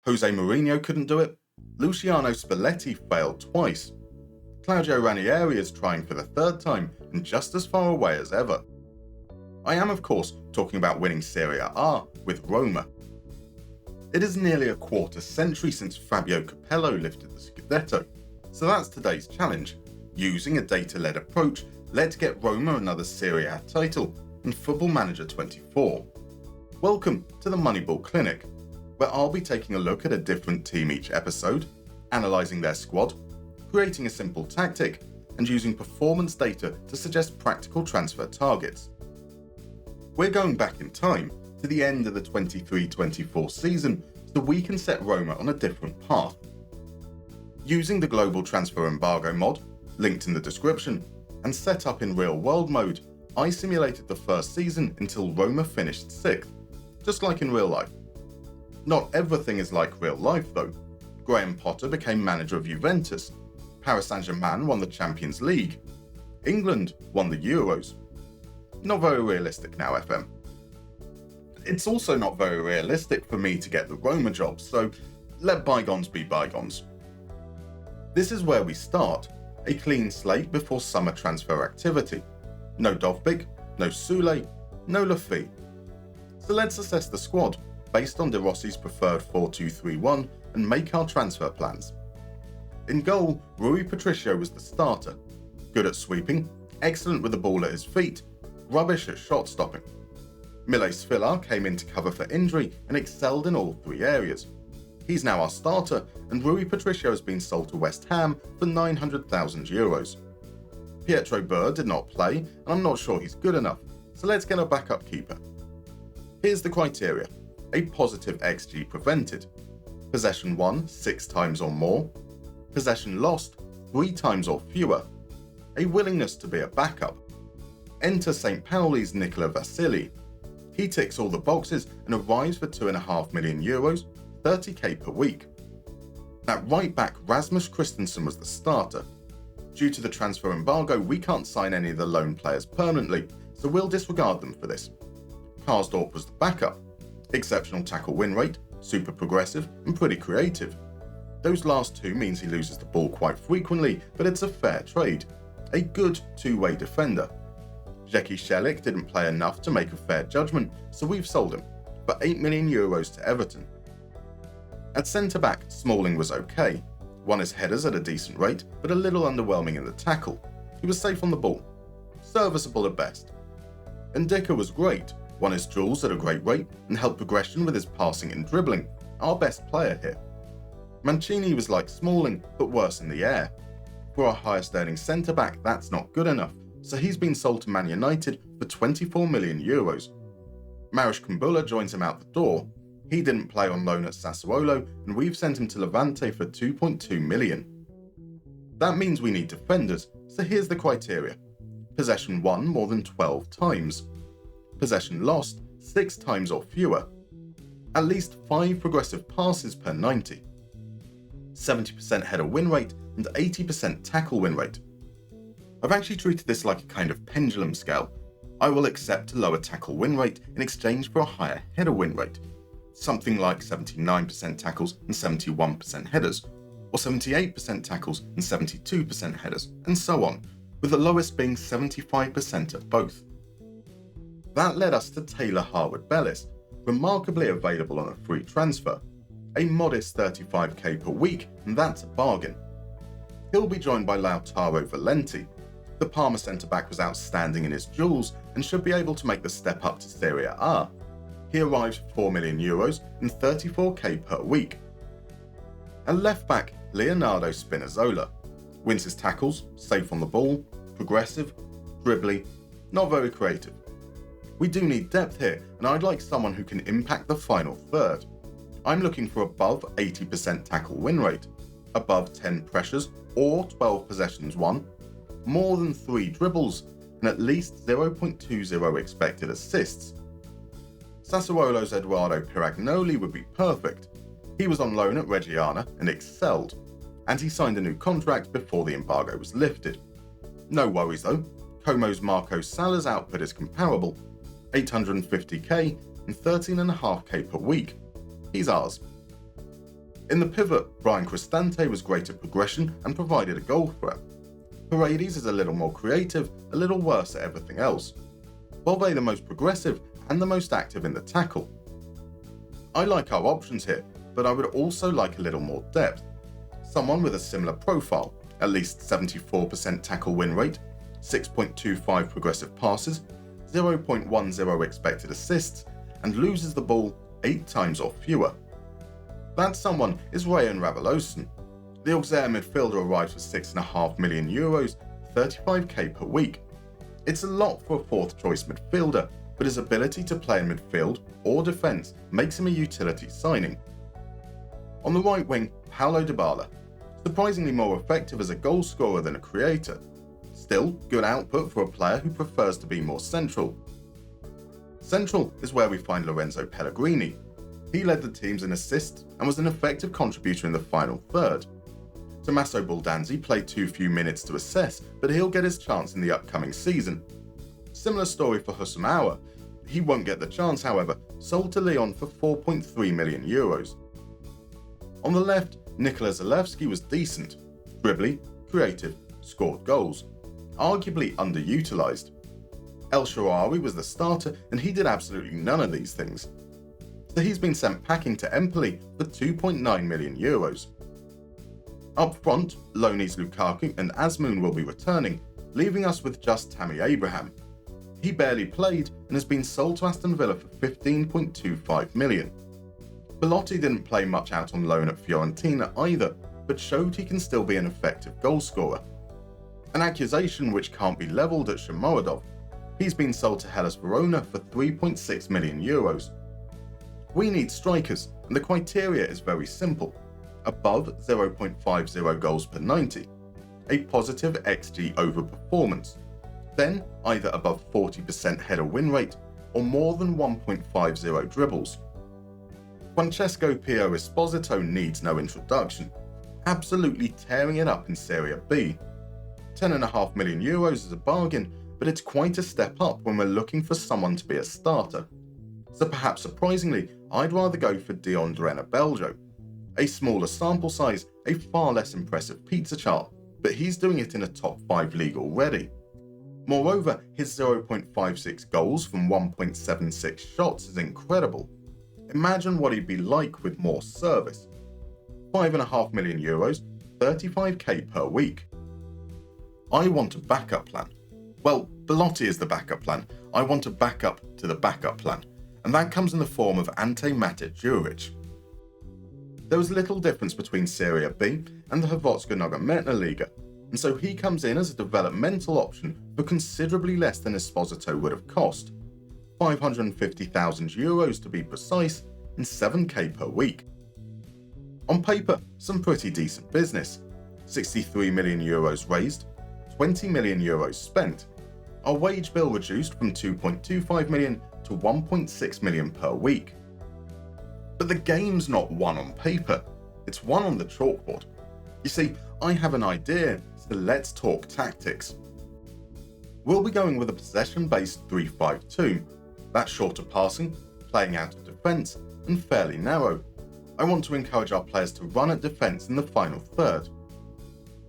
Jose Mourinho couldn't do it. Luciano Spalletti failed twice. Claudio Ranieri is trying for the third time and just as far away as ever. I am, of course, talking about winning Serie A with Roma. It is nearly a quarter century since Fabio Capello lifted the Scudetto, so that's today's challenge. Using a data-led approach, let's get Roma another Serie A title and Football Manager 24. Welcome to the Moneyball Clinic, where I'll be taking a look at a different team each episode, analysing their squad, creating a simple tactic, and using performance data to suggest practical transfer targets. We're going back in time to the end of the 23-24 season so we can set Roma on a different path. Using the global transfer embargo mod, linked in the description, and set up in real world mode, I simulated the first season until Roma finished 6th, just like in real life. Not everything is like real life though. Graham Potter became manager of Juventus, Paris Saint-Germain won the Champions League, England won the Euros. Not very realistic now, FM. It's also not very realistic for me to get the Roma job, so let bygones be bygones. This is where we start, a clean slate before summer transfer activity. No Dovbyk, no Sule, no Lafitte. So let's assess the squad based on De Rossi's preferred 4-2-3-1 and make our transfer plans. In goal, Rui Patricio was the starter. Good at sweeping, excellent with the ball at his feet, rubbish at shot stopping. Mile Svilar came in to cover for injury and excelled in all three areas. He's now our starter, and Rui Patricio has been sold to West Ham for €900,000. Pietro Burr did not play, and I'm not sure he's good enough, so let's get a backup keeper. Here's the criteria: a positive XG prevented, possession won 6 times or more, possession lost 3 times or fewer, a willingness to be a backup. Enter St. Pauli's Nicola Vassili. He ticks all the boxes and arrives for €2.5 million, 30k per week. At right back, Rasmus Christensen was the starter. Due to the transfer embargo, we can't sign any of the loan players permanently, so we'll disregard them for this. Karsdorp was the backup. Exceptional tackle win rate, super progressive, and pretty creative. Those last two means he loses the ball quite frequently, but it's a fair trade. A good two-way defender. Zeki Shelik didn't play enough to make a fair judgment, so we've sold him for €8 million to Everton. At centre-back, Smalling was okay. Won his headers at a decent rate, but a little underwhelming in the tackle. He was safe on the ball. Serviceable at best. Ndicka was great, won his duels at a great rate, and helped progression with his passing and dribbling. Our best player here. Mancini was like Smalling, but worse in the air. For our highest earning centre-back, that's not good enough, so he's been sold to Man United for €24 million. Marish Kumbula joins him out the door. He didn't play on loan at Sassuolo, and we've sent him to Levante for €2.2 million. That means we need defenders, so here's the criteria. Possession won more than 12 times. Possession lost 6 times or fewer. At least 5 progressive passes per 90. 70% header win rate and 80% tackle win rate. I've actually treated this like a kind of pendulum scale. I will accept a lower tackle win rate in exchange for a higher header win rate. Something like 79% tackles and 71% headers, or 78% tackles and 72% headers, and so on, with the lowest being 75% of both. That led us to Taylor Harwood-Bellis, remarkably available on a free transfer. A modest 35k per week, and that's a bargain. He'll be joined by Lautaro Valenti. The Parma centre-back was outstanding in his duels and should be able to make the step up to Serie A. He arrives for €4 million and 34k per week. At left-back, Leonardo Spinazzola. Wins his tackles, safe on the ball, progressive, dribbly, not very creative. We do need depth here, and I'd like someone who can impact the final third. I'm looking for above 80% tackle win rate, above 10 pressures or 12 possessions won, more than 3 dribbles, and at least 0.20 expected assists. Sassuolo's Eduardo Piragnoli would be perfect. He was on loan at Reggiana and excelled, and he signed a new contract before the embargo was lifted. No worries though, Como's Marco Sala's output is comparable, 850k and 13.5k per week. He's ours. In the pivot, Brian Cristante was great at progression and provided a goal threat. Paredes is a little more creative, a little worse at everything else. Bove the most progressive and the most active in the tackle. I like our options here, but I would also like a little more depth. Someone with a similar profile, at least 74% tackle win rate, 6.25 progressive passes, 0.10 expected assists, and loses the ball 8 times or fewer. That someone is Rayan Raveloson. The Auxerre midfielder arrives for €6.5 million, 35k per week. It's a lot for a fourth choice midfielder, but his ability to play in midfield or defence makes him a utility signing. On the right wing, Paulo Dybala, surprisingly more effective as a goal scorer than a creator. Still, good output for a player who prefers to be more central. Central is where we find Lorenzo Pellegrini. He led the teams in assists and was an effective contributor in the final third. Tommaso Baldanzi played too few minutes to assess, but he'll get his chance in the upcoming season. Similar story for Houssam Aouar. He won't get the chance, however, sold to Lyon for €4.3 million. On the left, Nikola Zalewski was decent, dribbly, creative, scored goals, arguably underutilised. El Shaarawy was the starter and he did absolutely none of these things. So he's been sent packing to Empoli for €2.9 million. Up front, loanees Lukaku and Azmoun will be returning, leaving us with just Tammy Abraham. He barely played and has been sold to Aston Villa for €15.25 million. Belotti didn't play much out on loan at Fiorentina either, but showed he can still be an effective goalscorer. An accusation which can't be levelled at Shomurodov. He's been sold to Hellas Verona for €3.6 million. We need strikers, and the criteria is very simple. Above 0.50 goals per 90, a positive XG over performance, then either above 40% header win rate or more than 1.50 dribbles. Francesco Pio Esposito needs no introduction, absolutely tearing it up in Serie B. €10.5 million is a bargain, but it's quite a step up when we're looking for someone to be a starter. So perhaps surprisingly, I'd rather go for Diondrena Beljo. A smaller sample size, a far less impressive pizza chart, but he's doing it in a top 5 league already. Moreover, his 0.56 goals from 1.76 shots is incredible. Imagine what he'd be like with more service. €5.5 million, 35k per week. I want a backup plan. Well, Belotti is the backup plan. I want a backup to the backup plan, and that comes in the form of Ante Matic Juric. There was little difference between Serie B and the Hrvatska Nogometna Liga, and so he comes in as a developmental option for considerably less than Esposito would have cost. €550,000 to be precise, and 7k per week. On paper, some pretty decent business. €63 million raised, €20 million spent. Our wage bill reduced from €2.25 million to €1.6 million per week. But the game's not won on paper, it's won on the chalkboard. You see, I have an idea, so let's talk tactics. We'll be going with a possession-based 3-5-2. That's shorter passing, playing out of defence, and fairly narrow. I want to encourage our players to run at defence in the final third.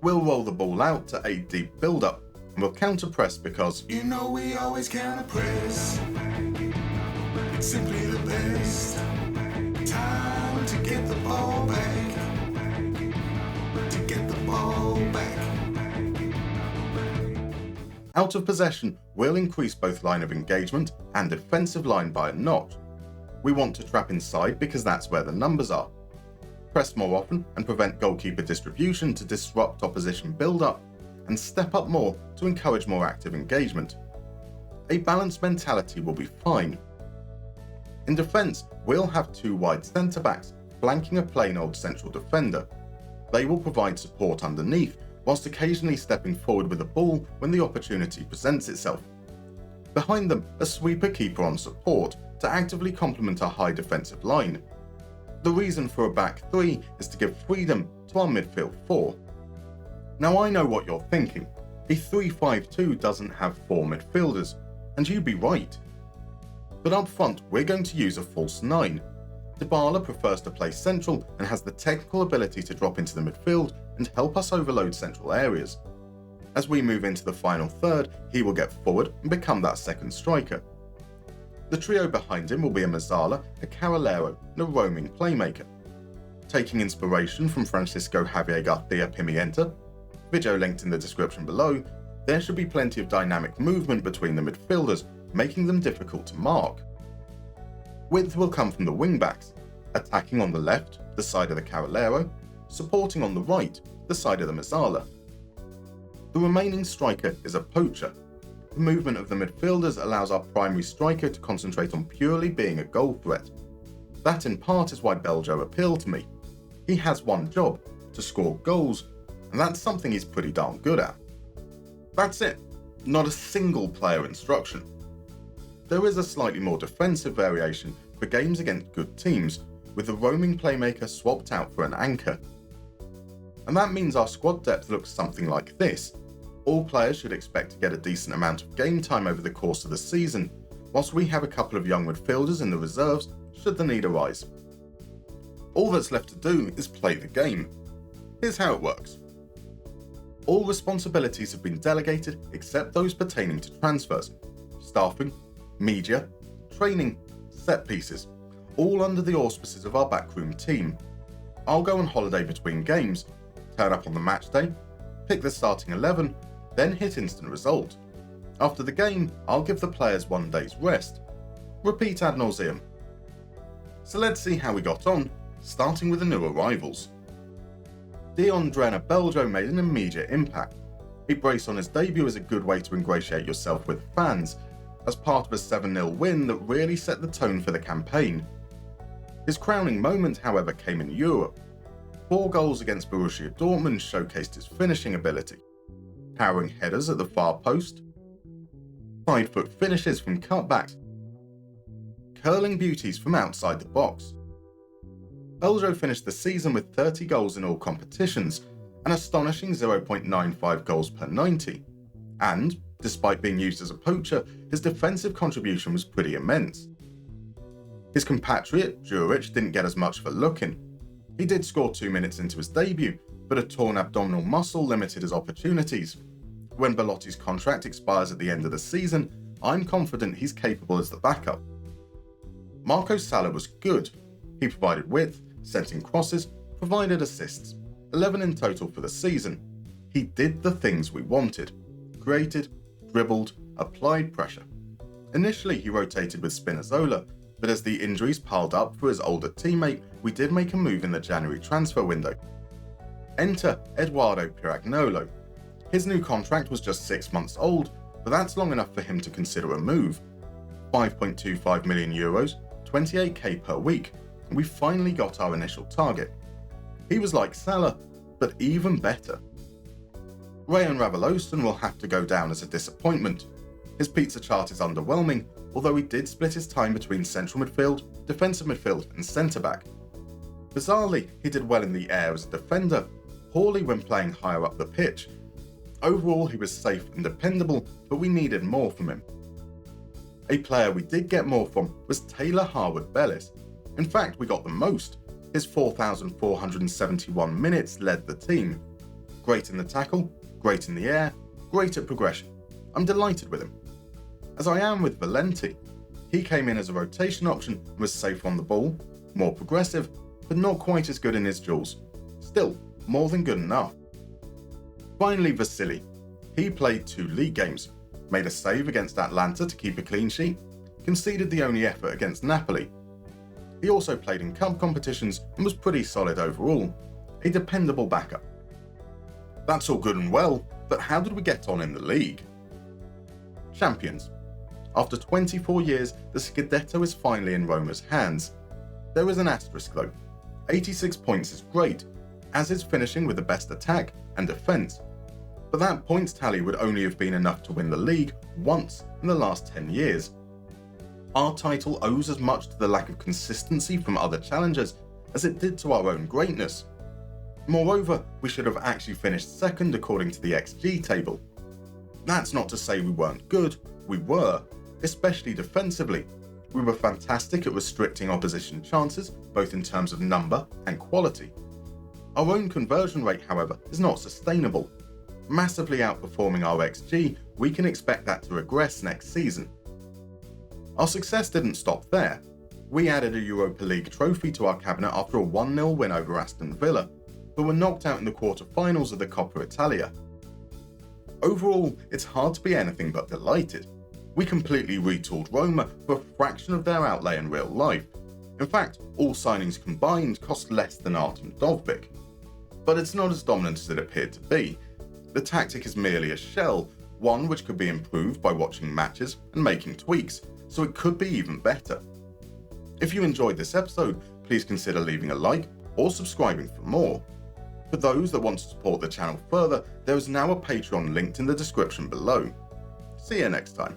We'll roll the ball out to aid deep build-up, and we'll counter-press because you know we always counter-press. It's simply the best. Time to get the ball back. To get the ball back. out of possession will increase both line of engagement and defensive line by a notch. We want to trap inside because that's where the numbers are. Press more often and prevent goalkeeper distribution to disrupt opposition build-up, and step up more to encourage more active engagement. A balanced mentality will be fine. In defence, we'll have two wide centre-backs flanking a plain old central defender. They will provide support underneath, whilst occasionally stepping forward with the ball when the opportunity presents itself. Behind them, a sweeper keeper on support to actively complement our high defensive line. The reason for a back three is to give freedom to our midfield four. Now I know what you're thinking, a 3-5-2 doesn't have four midfielders, and you'd be right. But up front we're going to use a false nine. Dybala prefers to play central and has the technical ability to drop into the midfield and help us overload central areas. As we move into the final third, he will get forward and become that second striker. The trio behind him will be a Mezzala, a Carrilero and a roaming playmaker. Taking inspiration from Francisco Javier Garcia Pimienta, video linked in the description below, there should be plenty of dynamic movement between the midfielders, making them difficult to mark. Width will come from the wing-backs, attacking on the left, the side of the Carrilero, supporting on the right, the side of the Mezzala. The remaining striker is a poacher. The movement of the midfielders allows our primary striker to concentrate on purely being a goal threat. That in part is why Beljo appealed to me. He has one job, to score goals, and that's something he's pretty darn good at. That's it, not a single player instruction. There is a slightly more defensive variation for games against good teams, with the roaming playmaker swapped out for an anchor. And that means our squad depth looks something like this. All players should expect to get a decent amount of game time over the course of the season, whilst we have a couple of young midfielders in the reserves should the need arise. All that's left to do is play the game. Here's how it works. All responsibilities have been delegated except those pertaining to transfers, staffing, media, training, set pieces, all under the auspices of our backroom team. I'll go on holiday between games, turn up on the match day, pick the starting 11, then hit instant result. After the game, I'll give the players 1 day's rest. Repeat ad nauseum. So let's see how we got on, starting with the new arrivals. Deandrena Beljo made an immediate impact. A brace on his debut is a good way to ingratiate yourself with fans, as part of a 7-0 win that really set the tone for the campaign. His crowning moment, however, came in Europe. 4 goals against Borussia Dortmund showcased his finishing ability. Towering headers at the far post, side-foot finishes from cutbacks, curling beauties from outside the box. Beljo finished the season with 30 goals in all competitions, an astonishing 0.95 goals per 90. And, despite being used as a poacher, his defensive contribution was pretty immense. His compatriot, Juric, didn't get as much of a look in. He did score 2 minutes into his debut, but a torn abdominal muscle limited his opportunities. When Belotti's contract expires at the end of the season, I'm confident he's capable as the backup. Marco Sala was good. He provided width, sent in crosses, provided assists, 11 in total for the season. He did the things we wanted. Created, dribbled, applied pressure. Initially he rotated with Spinazzola, but as the injuries piled up for his older teammate, we did make a move in the January transfer window. Enter Eduardo Piragnolo. His new contract was just 6 months old, but that's long enough for him to consider a move. 5.25 million euros, 28k per week, and we finally got our initial target. He was like Salah, but even better. Rayan Ravalosan will have to go down as a disappointment. His pizza chart is underwhelming, although he did split his time between central midfield, defensive midfield and centre-back. Bizarrely, he did well in the air as a defender, poorly when playing higher up the pitch. Overall, he was safe and dependable, but we needed more from him. A player we did get more from was Taylor Harwood-Bellis. In fact, we got the most. His 4,471 minutes led the team. Great in the tackle, great in the air, great at progression. I'm delighted with him. As I am with Valenti. He came in as a rotation option and was safe on the ball, more progressive, but not quite as good in his duels. Still, more than good enough. Finally, Vasily. He played 2 league games, made a save against Atlanta to keep a clean sheet, conceded the only effort against Napoli. He also played in cup competitions and was pretty solid overall, a dependable backup. That's all good and well, but how did we get on in the league? Champions. After 24 years, the Scudetto is finally in Roma's hands. There is an asterisk though. 86 points is great, as is finishing with the best attack and defence. But that points tally would only have been enough to win the league once in the last 10 years. Our title owes as much to the lack of consistency from other challengers as it did to our own greatness. Moreover, we should have actually finished second according to the XG table. That's not to say we weren't good, we were, especially defensively, We were fantastic at restricting opposition chances, both in terms of number and quality. Our own conversion rate, however, is not sustainable. Massively outperforming our XG, we can expect that to regress next season. Our success didn't stop there. We added a Europa League trophy to our cabinet after a 1-0 win over Aston Villa, but were knocked out in the quarter-finals of the Coppa Italia. Overall, it's hard to be anything but delighted. We completely retooled Roma for a fraction of their outlay in real life. In fact, all signings combined cost less than Artem Dovbyk. But it's not as dominant as it appeared to be. The tactic is merely a shell, one which could be improved by watching matches and making tweaks, so it could be even better. If you enjoyed this episode, please consider leaving a like or subscribing for more. For those that want to support the channel further, there is now a Patreon linked in the description below. See you next time.